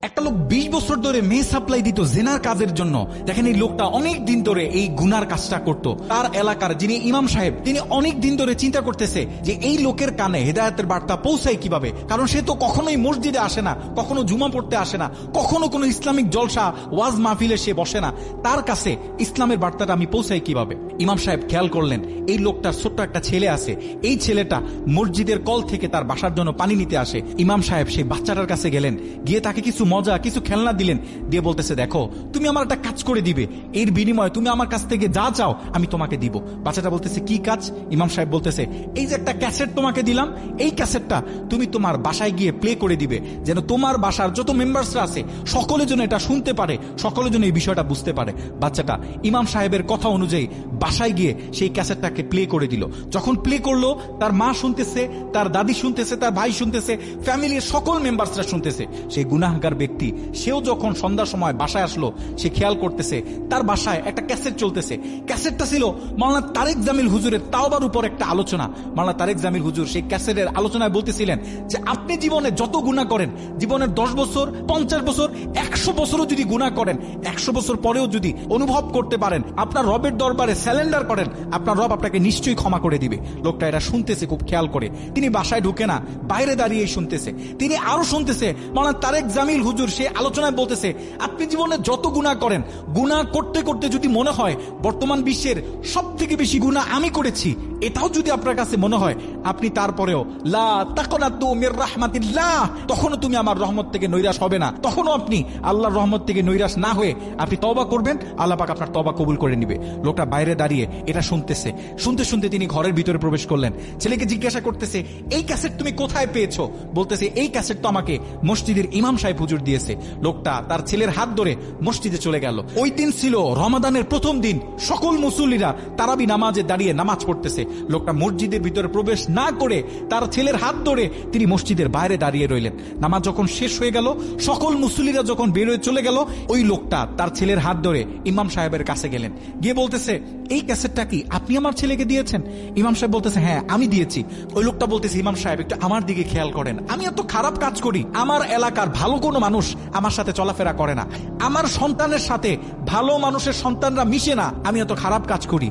একটা লোক 20 বছর ধরে মেয়ে সাপ্লাই দিত জেনার কাজের জন্য। দেখেন এই লোকটা অনেক দিন ধরে এই গুনার কাজটা করত। তার এলাকার যিনি ইমাম সাহেব, তিনি অনেক দিন ধরে চিন্তা করতেছে যে এই লোকের কানে হেদায়েতের বার্তা পৌঁছায় কিভাবে, কারণ সে তো কখনোই মসজিদে আসে না, কখনো জুমা পড়তে আসে না, কখনো কোনো ইসলামিক জলসা ওয়াজ মাহফিলে সে বসে না। তার কাছে ইসলামের বার্তাটা আমি পৌঁছাই কিভাবে? ইমাম সাহেব খেয়াল করলেন এই লোকটার ছোট্ট একটা ছেলে আছে, এই ছেলেটা মসজিদের কল থেকে তার বাসার জন্য পানি নিতে আসে। ইমাম সাহেব সেই বাচ্চাটার কাছে গেলেন, গিয়ে তাকে কিছু মজা, কিছু খেলনা দিলেন, দিয়ে বলতেছে, দেখো তুমি আমার একটা কাজ করে দিবে, এর বিনিময়ে তুমি আমার কাছ থেকে যা চাও আমি তোমাকে দিব। বাচ্চাটা বলতেছে, কি কাজ? ইমাম সাহেব বলতেছে, এই যে একটা ক্যাসেট তোমাকে দিলাম, এই ক্যাসেটটা তুমি তোমার বাসায় গিয়ে প্লে করে দিবে, যেন তোমার বাসার যত মেম্বার্সরা আছে সকলে যেন এটা শুনতে পারে, সকলে যেন এই বিষয়টা বুঝতে পারে। বাচ্চাটা ইমাম সাহেবের কথা অনুযায়ী বাসায় গিয়ে সেই ক্যাসেটটাকে প্লে করে দিল। যখন প্লে করলো, তার মা শুনতেছে, তার দাদি শুনতেছে, তার ভাই শুনতেছে, ফ্যামিলির সকল মেম্বার্সরা শুনতেছে। সেই গুনাহগার ব্যক্তি সেও যখন সন্ধ্যার সময় বাসায় আসলো, সে খেয়াল করতেছে তার বাসায় একটা ক্যাসেট চলতেছে। ক্যাসেটটা ছিল মাওলানা তারেক জামিল হুজুরের তাওবার উপর একটা আলোচনা। মাওলানা তারেক জামিল হুজুর সেই ক্যাসেটের আলোচনায় বলতেছিলেন যে আপনি জীবনে যত গুনাহ করেন, জীবনের 10 বছর, 50 বছর, 100 বছরও যদি গুনাহ করেন, 100 বছর পরেও যদি অনুভব করতে পারেন, আপনার রবের দরবারে স্যালেন্ডার করেন, আপনার রব আপনাকে নিশ্চয়ই ক্ষমা করে দিবে। লোকটা এটা শুনতেছে খুব খেয়াল করে, তিনি বাসায় ঢুকে না, বাইরে দাঁড়িয়েই শুনতেছে। তিনি আরো শুনতেছে মাওলানা তারেক জামিল হুজুর সে আলোচনায় বলতেছে, আপনি জীবনে যত গুনাহ করেন, গুনাহ করতে করতে যদি মনে হয় বর্তমান বিশ্বের সব থেকে বেশি গুনাহ আমি করেছি, এটাও যদি আপনার কাছে মনে হয়, আপনি তারপরেও লা তাকনাতু মির রাহমাতিল্লাহ, তখনও তুমি আমার রহমত থেকে নৈরাশ হবে না, তখনও আপনি আল্লাহর রহমত থেকে নৈরাশ না হয়ে আপনি তওবা করবেন, আল্লাহ পাক আপনার তওবা কবুল করে নিবে। লোকটা বাইরে দাঁড়িয়ে এটা শুনতেছে। শুনতে শুনতে তিনি ঘরের ভিতরে প্রবেশ করলেন। ছেলেকে জিজ্ঞাসা করতেছে, এই ক্যাসেট তুমি কোথায় পেয়েছো? বলতেছে, এই ক্যাসেট তো আমাকে মসজিদের ইমাম সাহেব হুজুর দিয়েছে। লোকটা তার ছেলের হাত ধরে মসজিদে চলে গেল। ওই দিন ছিল রমাদানের প্রথম দিন, সকল মুসল্লিরা তারাবি নামাজে দাঁড়িয়ে নামাজ পড়তেছে। লোকটা মসজিদের ভিতরে প্রবেশ না করে তার ছেলের হাত ধরে তিনি মসজিদের বাইরে দাঁড়িয়ে রইলেন। নামাজ যখন শেষ হয়ে গেল, সকল মুসল্লিরা যখন বের হয়ে চলে গেল, ওই লোকটা তার ছেলের হাত ধরে ইমাম সাহেবের কাছে গেলেন, গিয়ে বলতেছে, এই ক্যাসেটটা কি আপনি আমার ছেলেকে দিয়েছেন? ইমাম সাহেব বলতেছে, হ্যাঁ আমি দিয়েছি। ওই লোকটা বলতেছে, ইমাম সাহেব একটু আমার দিকে খেয়াল করেন, আমি এত খারাপ কাজ করি, আমার এলাকার ভালো কোনো মানুষ আমার সাথে চলাফেরা করে না, আমার সন্তানের সাথে ভালো মানুষের সন্তানরা মিশে না, আমি এত খারাপ কাজ করি।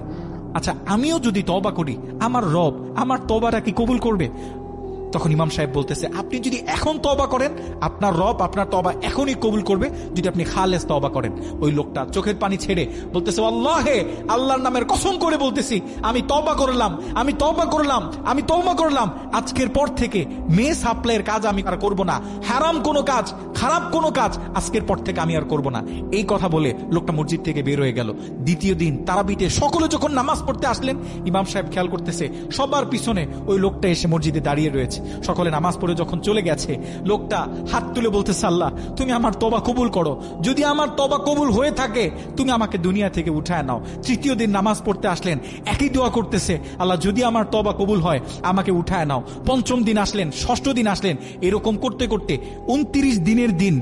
আচ্ছা, আমিও যদি তওবা করি, আমার রব আমার তওবাটা কি কবুল করবে? তখন ইমাম সাহেব বলতেছে, আপনি যদি এখন তওবা করেন, আপনার রব আপনার তওবা এখনই কবুল করবে, যদি আপনি খালেস তওবা করেন। ওই লোকটা চোখের পানি ছেড়ে বলতেছে, আল্লাহে, আল্লাহর নামের কসম করে বলতেছি, আমি তওবা করলাম, আমি তওবা করলাম, আমি তওবা করলাম, আজকের পর থেকে মেয়ে সাপ্লাইয়ের কাজ আমি আর করব না, হারাম কোনো কাজ, খারাপ কোনো কাজ আজকের পর থেকে আমি আর করব না। এই কথা বলে লোকটা মসজিদ থেকে বের হয়ে গেল। দ্বিতীয় দিন তারাবিতে সকলে যখন নামাজ পড়তে আসলেন, ইমাম সাহেব খেয়াল করতেছে সবার পিছনে ওই লোকটা এসে মসজিদে দাঁড়িয়ে রয়েছে। সকলে নামাজ পড়ে যখন চলে গেছে, লোকটা হাত তুলে বলতেছে, আল্লাহ তুমি আমার তওবা কবুল করো, যদি আমার তওবা কবুল হয়ে থাকে তুমি আমাকে দুনিয়া থেকে উঠায় নাও। তৃতীয় দিন নামাজ পড়তে আসলেন, একই দোয়া করতেছে, আল্লাহ যদি আমার তওবা কবুল হয় আমাকে উঠায় নাও। পঞ্চম দিন আসলেন, ষষ্ঠ দিন আসলেন, এরকম করতে করতে 29 দিনের দিন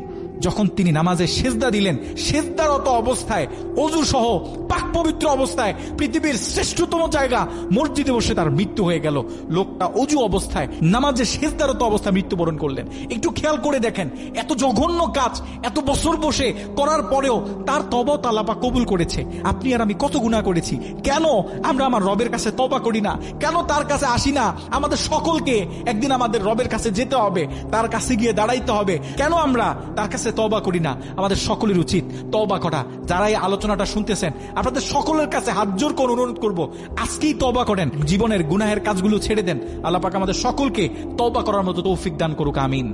যখন তিনি নামাজে সেজদা দিলেন, সেজদারত অবস্থায় ওযু সহ পাক পবিত্র অবস্থায় পৃথিবীর শ্রেষ্ঠতম জায়গা মসজিদে বসে তার মৃত্যু হয়ে গেল। লোকটা ওযু অবস্থায় নামাজে সেজদারত অবস্থায় মৃত্যুবরণ করলেন। একটু খেয়াল করে দেখেন, এত জঘন্য কাজ এত বছর বসে করার পরেও তার তওবা আল্লাহ পাক কবুল করেছে। আপনি আর আমি কত গুনাহ করেছি, কেন আমরা আমার রবের কাছে তওবা করি না? কেন তার কাছে আসি না? আমাদের সকলকে একদিন আমাদের রবের কাছে যেতে হবে, তার কাছে গিয়ে দাঁড়াইতে হবে। কেন আমরা তার কাছে তওবা করি না? আমাদের সকলের উচিত তওবা করা। যারা এই আলোচনাটা শুনতেছেন, আপনাদের সকলের কাছে হাত জোর করে অনুরোধ করব, আজকেই তওবা করেন, জীবনের গুনাহের কাজগুলো ছেড়ে দেন। আল্লাহ পাক আমাদের সকলকে তওবা করার মতো তৌফিক দান করুক, আমিন।